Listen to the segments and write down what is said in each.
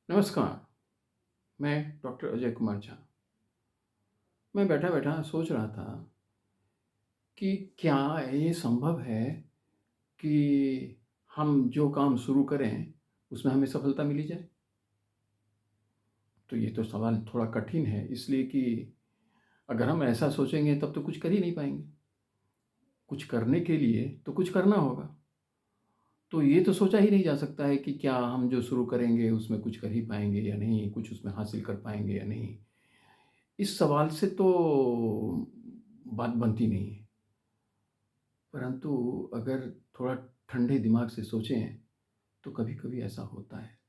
नमस्कार, मैं डॉक्टर अजय कुमार झा। मैं बैठा-बैठा सोच रहा था कि क्या ये संभव है कि हम जो काम शुरू करें, उसमें हमें सफलता मिल जाए? तो ये तो सवाल थोड़ा कठिन है इसलिए कि अगर हम ऐसा सोचेंगे तब तो कुछ कर ही नहीं पाएँगे। कुछ करने के लिए तो कुछ करना होगा। तो ये तो सोचा ही नहीं जा सकता है कि क्या हम जो शुरू करेंगे उसमें कुछ कर ही पाएँगे या नहीं, कुछ उसमें हासिल कर पाएँगे या नहीं। इस सवाल से तो बात बनती नहीं है। परंतु अगर थोड़ा ठंडे दिमाग से सोचें, तो कभी-कभी ऐसा होता है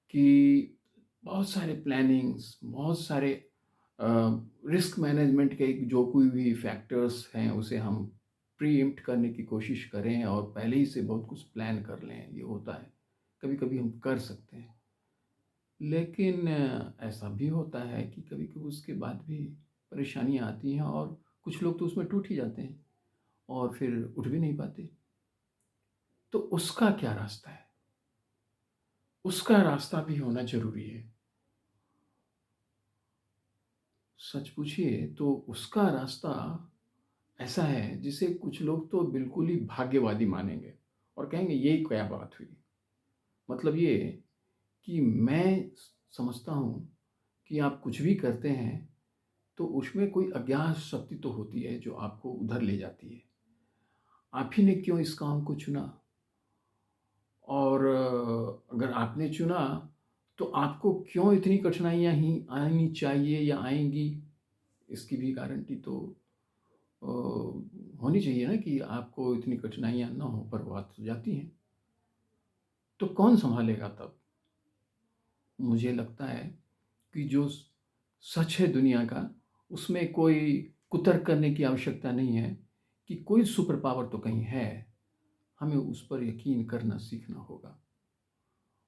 कि बहुत सारे प्लानिंग्स, बहुत सारे अ, रिस्क मैनेजमेंट के जो कोई भी फैक्टर्स हैं, उसे हम प्रीएम्प्ट करने की कोशिश करें और पहले ही से बहुत कुछ प्लान कर लें, ये होता है। कभी-कभी हम कर सकते हैं। लेकिन ऐसा भी होता है कि कभी-कभी उसके बाद भी परेशानियाँ आती हैं और कुछ लोग तो उसमें टूट ही जाते हैं और फिर उठ भी नहीं पाते। तो उसका क्या रास्ता है? उसका रास्ता भी होना ज़रूरी है। सच पूछिए तो उसका रास्ता ऐसा है जिसे कुछ लोग तो बिल्कुल ही भाग्यवादी मानेंगे और कहेंगे ये क्या बात हुई? मतलब ये कि मैं समझता हूँ कि आप कुछ भी करते हैं तो उसमें कोई अज्ञात शक्ति तो होती है जो आपको उधर ले जाती है। आप ही ने क्यों इस काम को चुना? और अगर आपने चुना, तो आपको क्यों इतनी कठिनाइयाँ ही आनी चाहिए या आएँगी? इसकी भी गारंटी तो होनी चाहिए ना कि आपको इतनी कठिनाइयाँ ना हो, पर वो आ तो जाती हैं। तो कौन सँभालेगा तब? मुझे लगता है कि जो सच है दुनिया का, उसमें कोई कुतर्क करने की आवश्यकता नहीं है कि कोई सुपर पावर तो कहीं है, हमें उस पर यकीन करना सीखना होगा।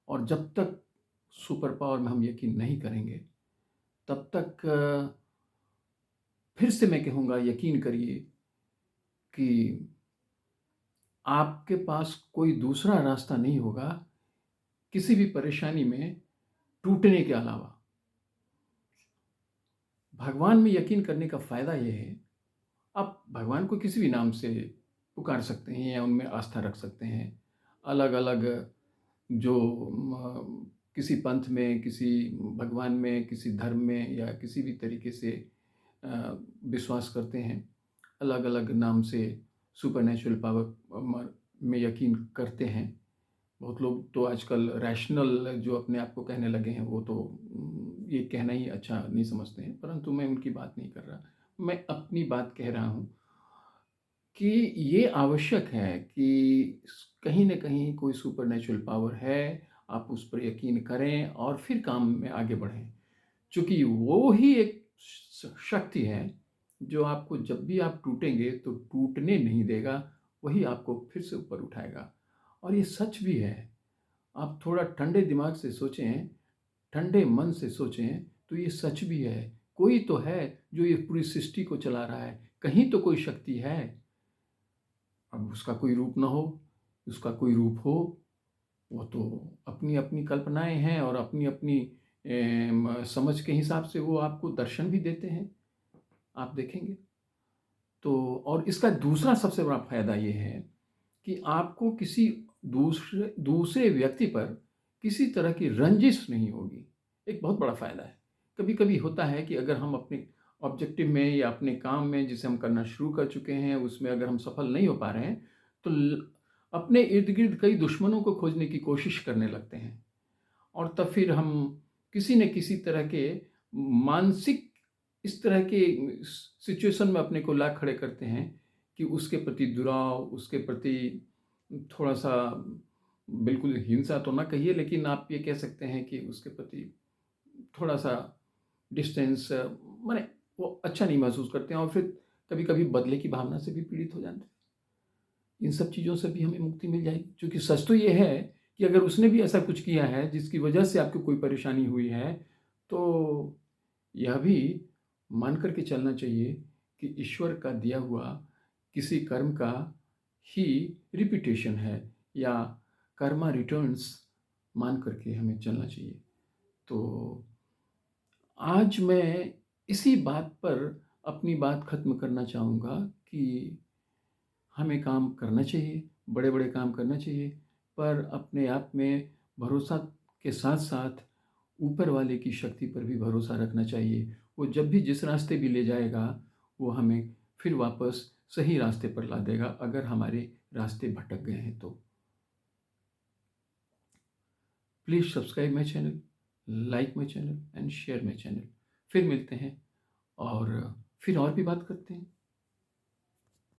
और जब तक सुपर पावर में हम यकीन नहीं करेंगे, तब तक फिर से मैं कहूँगा यकीन करिए कि आपके पास कोई दूसरा रास्ता नहीं होगा, किसी भी परेशानी में टूटने के अलावा। भगवान में यकीन करने का फ़ायदा ये है, आप भगवान को किसी भी नाम से पुकार सकते हैं या उनमें आस्था रख सकते हैं। अलग-अलग जो किसी पंथ में, किसी भगवान में, किसी धर्म में या किसी भी तरीके से अ, विश्वास करते हैं। अलग-अलग नाम से सुपरनैचुरल पावर में यकीन करते हैं। बहुत लोग तो आजकल रैशनल जो अपने आप को कहने लगे हैं, वो तो ये कहना ही अच्छा नहीं समझते हैं, परंतु मैं उनकी बात नहीं कर रहा। मैं अपनी बात कह रहा हूँ कि ये आवश्यक है कि कहीं न कहीं कोई सुपरनैचुरल पावर है, आप उस पर यकीन करें और फिर काम में आगे बढ़ें। चूँकि वो ही एक शक्ति है, जो आपको जब भी आप टूटेंगे तो टूटने नहीं देगा, वही आपको फिर से ऊपर उठाएगा। और ये सच भी है। आप थोड़ा ठंडे दिमाग से सोचें, ठंडे मन से सोचें, तो ये सच भी है। कोई तो है जो ये पूरी सृष्टि को चला रहा है, कहीं तो कोई शक्ति है। अब उसका कोई रूप ना हो, उसका कोई रूप हो, वो तो अपनी-अपनी कल्पनाएँ हैं और अपनी-अपनी समझ के हिसाब से वो आपको दर्शन भी देते हैं, आप देखेंगे। तो और इसका दूसरा सबसे बड़ा फ़ायदा ये है कि आपको किसी दूसरे दूसरे व्यक्ति पर किसी तरह की रंजिश नहीं होगी। एक बहुत बड़ा फ़ायदा है। कभी-कभी होता है कि अगर हम अपने ऑब्जेक्टिव में या अपने काम में जिसे हम करना शुरू कर चुके हैं, उसमें अगर हम सफल नहीं हो पा रहे हैं, तो अपने इर्द-गिर्द कई दुश्मनों को खोजने की कोशिश करने लगते हैं। और तब फिर हम किसी न किसी तरह के मानसिक इस तरह के सिचुएशन में अपने को ला खड़े करते हैं कि उसके प्रति दुराव, उसके प्रति थोड़ा-सा बिल्कुल हिंसा तो ना कहिए लेकिन आप ये कह सकते हैं कि उसके प्रति थोड़ा-सा डिस्टेंस माने वो अच्छा नहीं महसूस करते हैं और फिर कभी-कभी बदले की भावना से भी पीड़ित हो जाते हैं। इन सब चीज़ों से भी हमें मुक्ति मिल जाएगी। क्योंकि सच तो ये है कि अगर उसने भी ऐसा कुछ किया है जिसकी वजह से आपको कोई परेशानी हुई है, तो यह भी मान कर के चलना चाहिए कि ईश्वर का दिया हुआ किसी कर्म का ही रिपिटेशन है या कर्मा रिटर्न्स मान करके हमें चलना चाहिए। तो आज मैं इसी बात पर अपनी बात ख़त्म करना चाहूँगा कि हमें काम करना चाहिए, बड़े-बड़े काम करना चाहिए, पर अपने आप में भरोसा के साथ-साथ ऊपर वाले की शक्ति पर भी भरोसा रखना चाहिए। वो जब भी जिस रास्ते भी ले जाएगा, वो हमें फिर वापस सही रास्ते पर ला देगा, अगर हमारे रास्ते भटक गए हैं तो। Please subscribe my channel, like my channel and share my channel. फिर मिलते हैं और फिर और भी बात करते हैं।